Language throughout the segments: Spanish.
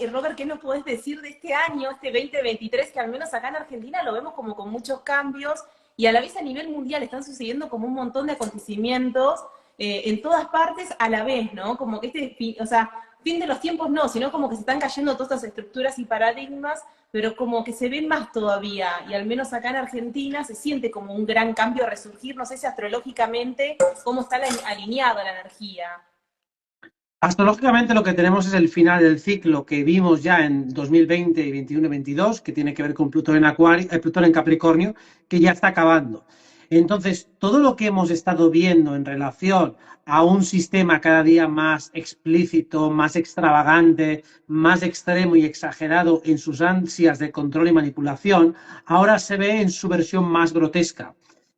Robert, ¿qué nos podés decir de este año, este 2023, que al menos acá en Argentina lo vemos como con muchos cambios y a la vez a nivel mundial están sucediendo como un montón de acontecimientos en todas partes a la vez, ¿no? Como que o sea, fin de los tiempos no, sino como que se están cayendo todas estas estructuras y paradigmas, pero como que se ven más todavía, y al menos acá en Argentina se siente como un gran cambio a resurgir, no sé si astrológicamente, cómo está alineada la energía. Astrológicamente lo que tenemos es el final del ciclo que vimos ya en 2020, 21 y 22, que tiene que ver con Plutón en Acuario, Plutón en Capricornio, que ya está acabando. Entonces, todo lo que hemos estado viendo en relación a un sistema cada día más explícito, más extravagante, más extremo y exagerado en sus ansias de control y manipulación, ahora se ve en su versión más grotesca.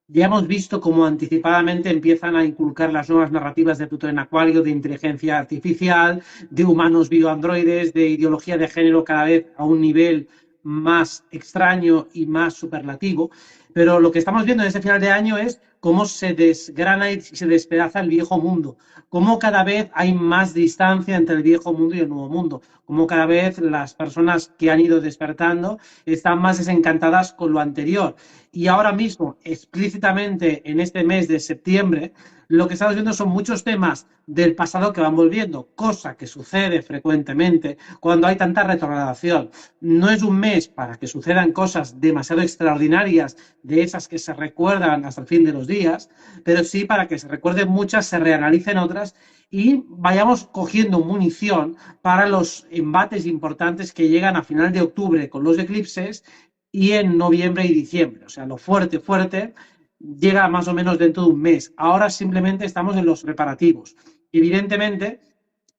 Ya hemos visto cómo anticipadamente empiezan a inculcar las nuevas narrativas de Plutón en Acuario, de inteligencia artificial, de humanos bioandroides, de ideología de género cada vez a un nivel más extraño y más superlativo. Pero lo que estamos viendo en este final de año es cómo se desgrana y se despedaza el viejo mundo, cómo cada vez hay más distancia entre el viejo mundo y el nuevo mundo, cómo cada vez las personas que han ido despertando están más desencantadas con lo anterior. Y ahora mismo, explícitamente en este mes de septiembre, lo que estamos viendo son muchos temas del pasado que van volviendo, cosa que sucede frecuentemente cuando hay tanta retrogradación. No es un mes para que sucedan cosas demasiado extraordinarias, de esas que se recuerdan hasta el fin de los días, pero sí para que se recuerden muchas, se reanalicen otras y vayamos cogiendo munición para los embates importantes que llegan a final de octubre con los eclipses y en noviembre y diciembre. O sea, lo fuerte, fuerte, llega más o menos dentro de un mes. Ahora simplemente estamos en los preparativos. Evidentemente,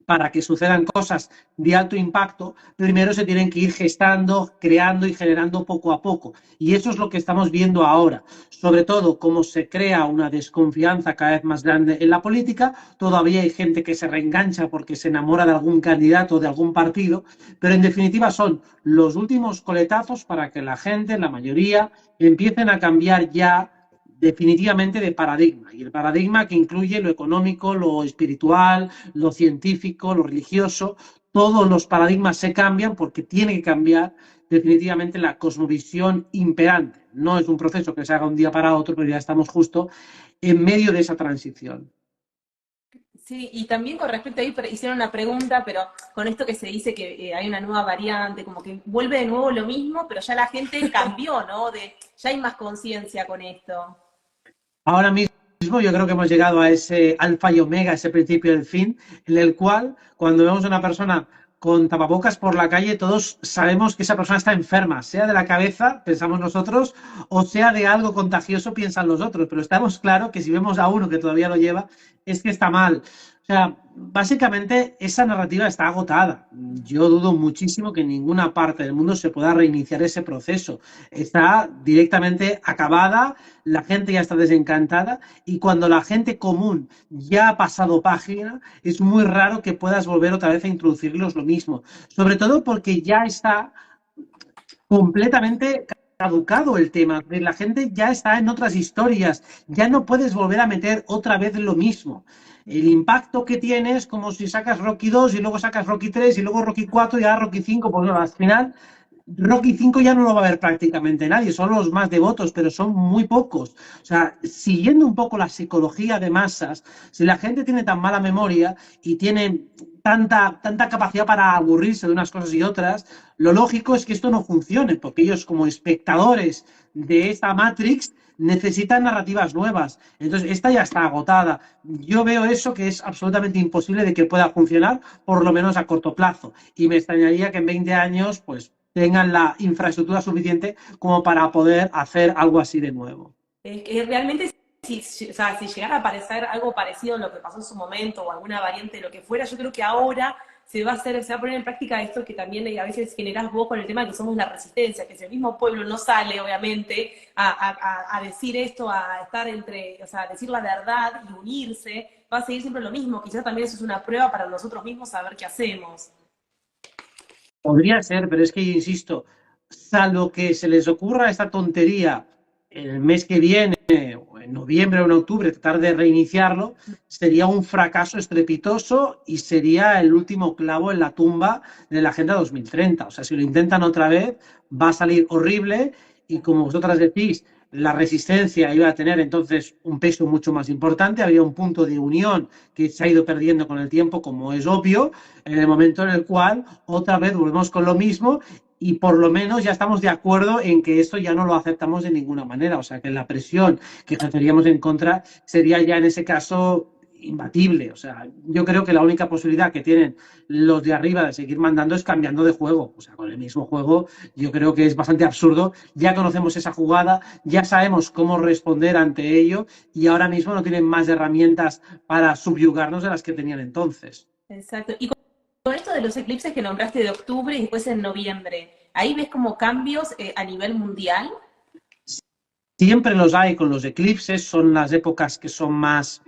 para que sucedan cosas de alto impacto, primero se tienen que ir gestando, creando y generando poco a poco. Y eso es lo que estamos viendo ahora. Sobre todo, cómo se crea una desconfianza cada vez más grande en la política. Todavía hay gente que se reengancha porque se enamora de algún candidato, de algún partido, pero en definitiva son los últimos coletazos para que la gente, la mayoría, empiecen a cambiar ya definitivamente de paradigma. Y el paradigma que incluye lo económico, lo espiritual, lo científico, lo religioso, todos los paradigmas se cambian porque tiene que cambiar definitivamente la cosmovisión imperante. No es un proceso que se haga un día para otro, pero ya estamos justo en medio de esa transición. Sí, y también con respecto a ahí hicieron una pregunta, pero con esto que se dice que hay una nueva variante, como que vuelve de nuevo lo mismo, pero ya la gente cambió, ¿no? Ya hay más conciencia con esto. Ahora mismo yo creo que hemos llegado a ese alfa y omega, ese principio del fin, en el cual cuando vemos a una persona con tapabocas por la calle, todos sabemos que esa persona está enferma, sea de la cabeza, pensamos nosotros, o sea de algo contagioso, piensan los otros. Pero estamos claros que si vemos a uno que todavía lo lleva, es que está mal. O sea, básicamente esa narrativa está agotada. Yo dudo muchísimo que en ninguna parte del mundo se pueda reiniciar ese proceso. Está directamente acabada, la gente ya está desencantada y cuando la gente común ya ha pasado página, es muy raro que puedas volver otra vez a introducirlos lo mismo. Sobre todo porque ya está completamente caducado el tema. La gente ya está en otras historias, ya no puedes volver a meter otra vez lo mismo. El impacto que tienes es como si sacas Rocky 2 y luego sacas Rocky 3 y luego Rocky 4 y ahora Rocky 5, pues no, al final Rocky 5 ya no lo va a ver prácticamente nadie, son los más devotos, pero son muy pocos. O sea, siguiendo un poco la psicología de masas, si la gente tiene tan mala memoria y tiene tanta capacidad para aburrirse de unas cosas y otras, lo lógico es que esto no funcione, porque ellos como espectadores de esta Matrix necesitan narrativas nuevas. Entonces, esta ya está agotada. Yo veo eso que es absolutamente imposible de que pueda funcionar, por lo menos a corto plazo. Y me extrañaría que en 20 años, pues, tengan la infraestructura suficiente como para poder hacer algo así de nuevo. Realmente, o sea, si llegara a aparecer algo parecido a lo que pasó en su momento o alguna variante de lo que fuera, yo creo que ahora se va a poner en práctica esto que también a veces generás vos con el tema de que somos la resistencia, que si el mismo pueblo no sale, obviamente, a decir esto, a estar o sea, a decir la verdad y unirse, va a seguir siempre lo mismo. Quizás también eso es una prueba para nosotros mismos saber qué hacemos. Podría ser, pero es que, insisto, salvo que se les ocurra esta tontería el mes que viene en noviembre o en octubre, tratar de reiniciarlo, sería un fracaso estrepitoso y sería el último clavo en la tumba de la Agenda 2030. O sea, si lo intentan otra vez, va a salir horrible y como vosotras decís, la resistencia iba a tener entonces un peso mucho más importante, había un punto de unión que se ha ido perdiendo con el tiempo, como es obvio, en el momento en el cual otra vez volvemos con lo mismo y por lo menos ya estamos de acuerdo en que esto ya no lo aceptamos de ninguna manera, o sea que la presión que ejerceríamos en contra sería ya en ese caso imbatible. O sea, yo creo que la única posibilidad que tienen los de arriba de seguir mandando es cambiando de juego. O sea, con el mismo juego yo creo que es bastante absurdo. Ya conocemos esa jugada, ya sabemos cómo responder ante ello y ahora mismo no tienen más herramientas para subyugarnos de las que tenían entonces. Exacto. Y con esto de los eclipses que nombraste de octubre y después en noviembre, ¿ahí ves como cambios a nivel mundial? Siempre los hay con los eclipses, son las épocas que son más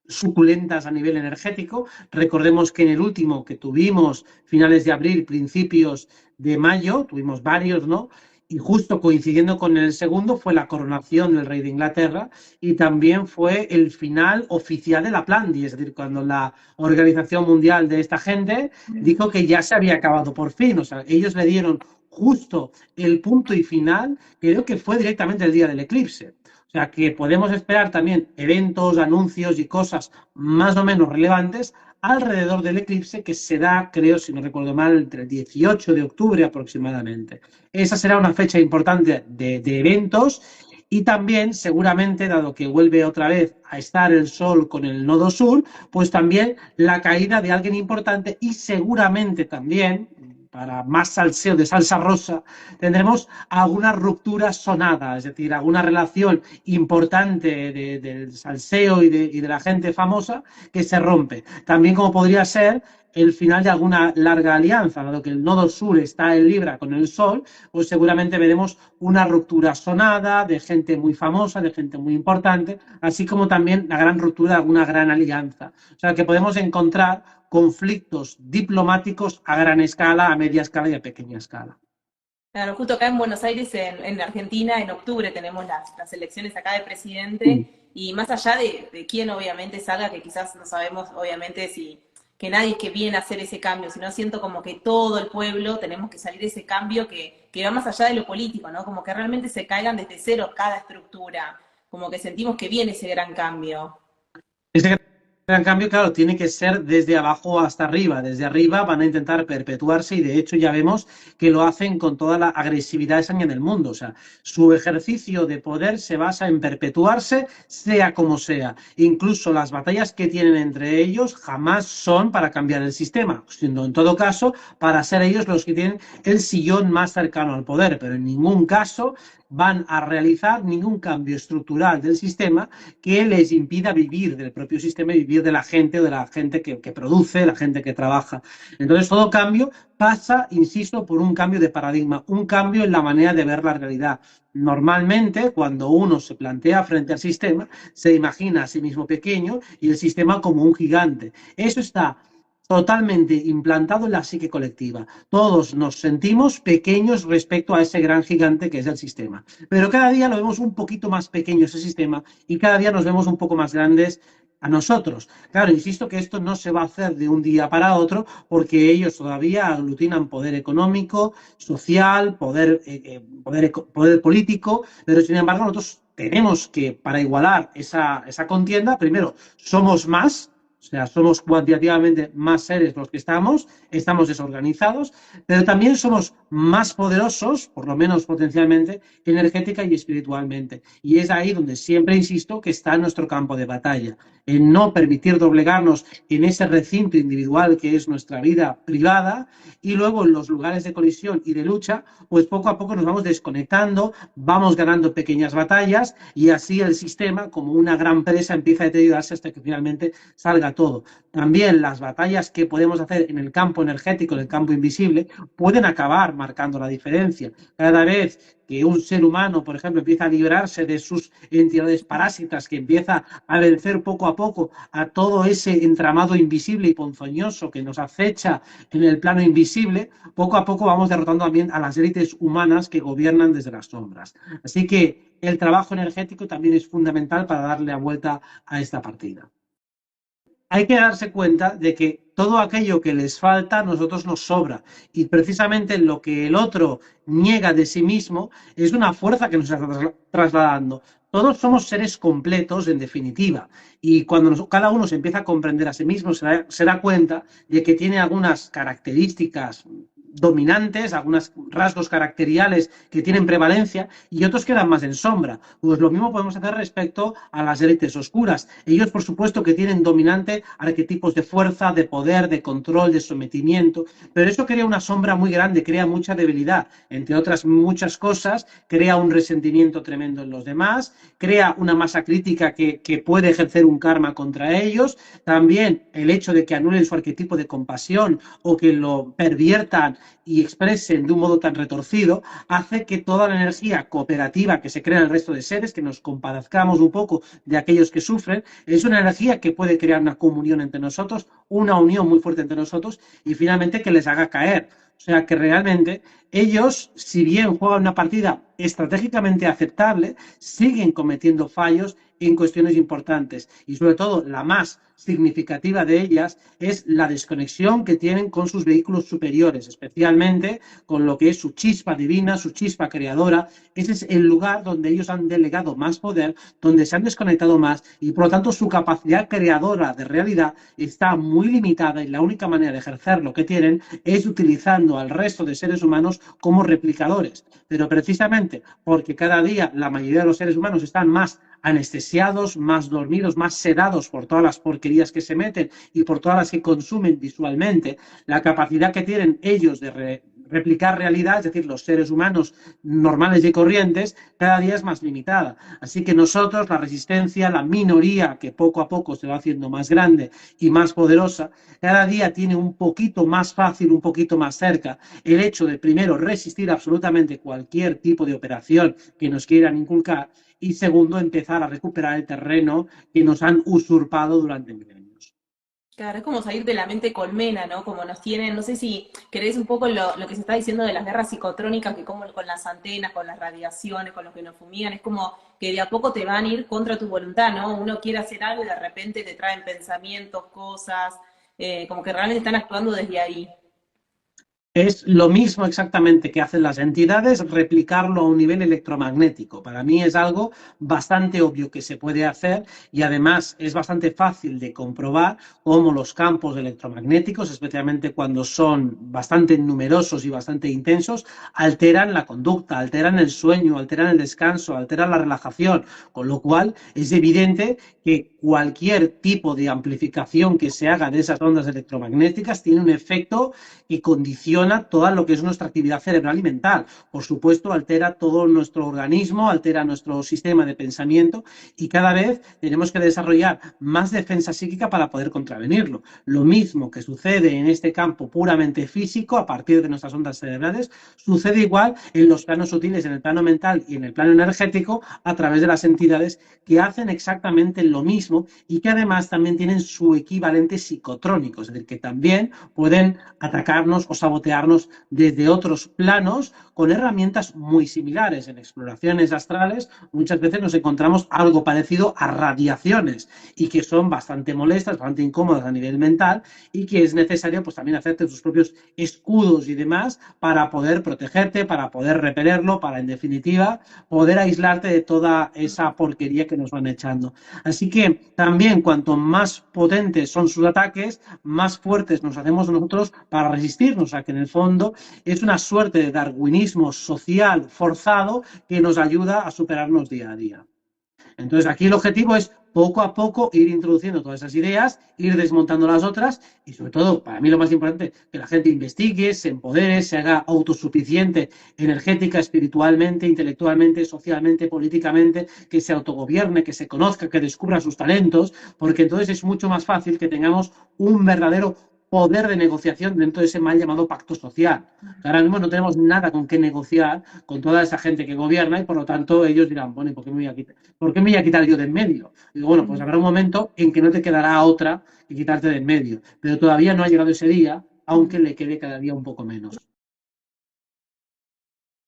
suculentas a nivel energético. Recordemos que en el último que tuvimos, finales de abril, principios de mayo, tuvimos varios, ¿no? Y justo coincidiendo con el segundo fue la coronación del rey de Inglaterra y también fue el final oficial de la Plandi, es decir, cuando la Organización Mundial de esta gente dijo que ya se había acabado por fin, o sea, ellos le dieron justo el punto y final, creo que fue directamente el día del eclipse. O sea que podemos esperar también eventos, anuncios y cosas más o menos relevantes alrededor del eclipse que será, creo, si no recuerdo mal, entre el 18 de octubre aproximadamente. Esa será una fecha importante de eventos y también seguramente, dado que vuelve otra vez a estar el Sol con el nodo sur, pues también la caída de alguien importante y seguramente también, para más salseo de salsa rosa, tendremos alguna ruptura sonada, es decir, alguna relación importante del salseo y de la gente famosa que se rompe. También como podría ser el final de alguna larga alianza, dado que el nodo sur está en Libra con el Sol, pues seguramente veremos una ruptura sonada de gente muy famosa, de gente muy importante, así como también la gran ruptura de alguna gran alianza. O sea que podemos encontrar conflictos diplomáticos a gran escala, a media escala y a pequeña escala. Claro, justo acá en Buenos Aires, en Argentina, en octubre tenemos las elecciones acá de presidente y más allá de quién obviamente salga, que quizás no sabemos obviamente si que nadie que viene a hacer ese cambio, sino siento como que todo el pueblo tenemos que salir de ese cambio que va más allá de lo político, ¿no? Como que realmente se caigan desde cero cada estructura, como que sentimos que viene ese gran cambio. Ese gran cambio, claro, tiene que ser desde abajo hasta arriba. Desde arriba van a intentar perpetuarse y de hecho ya vemos que lo hacen con toda la agresividad esa en el mundo. O sea, su ejercicio de poder se basa en perpetuarse, sea como sea. Incluso las batallas que tienen entre ellos jamás son para cambiar el sistema, siendo en todo caso para ser ellos los que tienen el sillón más cercano al poder, pero en ningún caso van a realizar ningún cambio estructural del sistema que les impida vivir del propio sistema y vivir de la gente o de la gente que produce, la gente que trabaja. Entonces, todo cambio pasa, insisto, por un cambio de paradigma, un cambio en la manera de ver la realidad. Normalmente, cuando uno se plantea frente al sistema, se imagina a sí mismo pequeño y el sistema como un gigante. Eso está totalmente implantado en la psique colectiva. Todos nos sentimos pequeños respecto a ese gran gigante que es el sistema. Pero cada día lo vemos un poquito más pequeño ese sistema y cada día nos vemos un poco más grandes a nosotros. Claro, insisto que esto no se va a hacer de un día para otro porque ellos todavía aglutinan poder económico, social, poder político, pero sin embargo nosotros tenemos que, para igualar esa contienda, primero, somos más, o sea, somos cuantitativamente más seres los que estamos desorganizados, pero también somos más poderosos, por lo menos potencialmente, energética y espiritualmente. Y es ahí donde siempre insisto que está nuestro campo de batalla, en no permitir doblegarnos en ese recinto individual que es nuestra vida privada y luego en los lugares de colisión y de lucha, pues poco a poco nos vamos desconectando, vamos ganando pequeñas batallas y así el sistema, como una gran presa, empieza a deteriorarse hasta que finalmente salga a todo. También las batallas que podemos hacer en el campo energético, en el campo invisible, pueden acabar marcando la diferencia. Cada vez que un ser humano, por ejemplo, empieza a librarse de sus entidades parásitas, que empieza a vencer poco a poco a todo ese entramado invisible y ponzoñoso que nos acecha en el plano invisible, poco a poco vamos derrotando también a las élites humanas que gobiernan desde las sombras. Así que el trabajo energético también es fundamental para darle la vuelta a esta partida. Hay que darse cuenta de que todo aquello que les falta a nosotros nos sobra, y precisamente lo que el otro niega de sí mismo es una fuerza que nos está trasladando. Todos somos seres completos, en definitiva, y cuando cada uno se empieza a comprender a sí mismo, se da cuenta de que tiene algunas características dominantes, algunos rasgos caracteriales que tienen prevalencia y otros quedan más en sombra. Pues lo mismo podemos hacer respecto a las élites oscuras. Ellos, por supuesto, que tienen dominante arquetipos de fuerza, de poder, de control, de sometimiento, pero eso crea una sombra muy grande, crea mucha debilidad, entre otras muchas cosas, crea un resentimiento tremendo en los demás, crea una masa crítica que puede ejercer un karma contra ellos. También el hecho de que anulen su arquetipo de compasión o que lo perviertan y expresen de un modo tan retorcido, hace que toda la energía cooperativa que se crea en el resto de seres, que nos compadezcamos un poco de aquellos que sufren, es una energía que puede crear una comunión entre nosotros, una unión muy fuerte entre nosotros y finalmente que les haga caer. O sea que realmente ellos, si bien juegan una partida estratégicamente aceptable, siguen cometiendo fallos en cuestiones importantes y sobre todo la más significativa de ellas es la desconexión que tienen con sus vehículos superiores, especialmente con lo que es su chispa divina, su chispa creadora. Ese es el lugar donde ellos han delegado más poder, donde se han desconectado más y por lo tanto su capacidad creadora de realidad está muy limitada y la única manera de ejercer lo que tienen es utilizando al resto de seres humanos como replicadores. Pero precisamente porque cada día la mayoría de los seres humanos están más anestesiados, más dormidos, más sedados por todas las porquerías que se meten y por todas las que consumen visualmente, la capacidad que tienen ellos de replicar realidad, es decir, los seres humanos normales y corrientes, cada día es más limitada. Así que nosotros, la resistencia, la minoría que poco a poco se va haciendo más grande y más poderosa, cada día tiene un poquito más fácil, un poquito más cerca el hecho de, primero, resistir absolutamente cualquier tipo de operación que nos quieran inculcar y, segundo, empezar a recuperar el terreno que nos han usurpado durante milenios. Claro, es como salir de la mente colmena, ¿no? Como nos tienen, no sé si querés un poco lo que se está diciendo de las guerras psicotrónicas, que como con las antenas, con las radiaciones, con los que nos fumigan, es como que de a poco te van a ir contra tu voluntad, ¿no? Uno quiere hacer algo y de repente te traen pensamientos, cosas, como que realmente están actuando desde ahí. Es lo mismo exactamente que hacen las entidades, replicarlo a un nivel electromagnético. Para mí es algo bastante obvio que se puede hacer y además es bastante fácil de comprobar cómo los campos electromagnéticos, especialmente cuando son bastante numerosos y bastante intensos, alteran la conducta, alteran el sueño, alteran el descanso, alteran la relajación, con lo cual es evidente que cualquier tipo de amplificación que se haga de esas ondas electromagnéticas tiene un efecto que condiciona todo lo que es nuestra actividad cerebral y mental. Por supuesto, altera todo nuestro organismo, altera nuestro sistema de pensamiento y cada vez tenemos que desarrollar más defensa psíquica para poder contravenirlo. Lo mismo que sucede en este campo puramente físico, a partir de nuestras ondas cerebrales, sucede igual en los planos sutiles, en el plano mental y en el plano energético, a través de las entidades que hacen exactamente lo mismo y que además también tienen su equivalente psicotrónico, es decir, que también pueden atacarnos o sabotearnos desde otros planos con herramientas muy similares. En exploraciones astrales muchas veces nos encontramos algo parecido a radiaciones y que son bastante molestas, bastante incómodas a nivel mental y que es necesario pues también hacerte tus propios escudos y demás para poder protegerte, para poder repelerlo, para en definitiva poder aislarte de toda esa porquería que nos van echando. Así que también cuanto más potentes son sus ataques, más fuertes nos hacemos nosotros para resistirnos, a que en el fondo es una suerte de darwinismo social forzado que nos ayuda a superarnos día a día. Entonces aquí el objetivo es poco a poco ir introduciendo todas esas ideas, ir desmontando las otras y sobre todo, para mí lo más importante, que la gente investigue, se empodere, se haga autosuficiente energética, espiritualmente, intelectualmente, socialmente, políticamente, que se autogobierne, que se conozca, que descubra sus talentos, porque entonces es mucho más fácil que tengamos un verdadero poder de negociación dentro de ese mal llamado pacto social. Ahora mismo no tenemos nada con qué negociar con toda esa gente que gobierna y por lo tanto ellos dirán, bueno, ¿y por qué me voy a quitar? ¿Por qué me voy a quitar yo de en medio? Y digo, bueno, pues habrá un momento en que no te quedará otra que quitarte de en medio, pero todavía no ha llegado ese día, aunque le quede cada día un poco menos.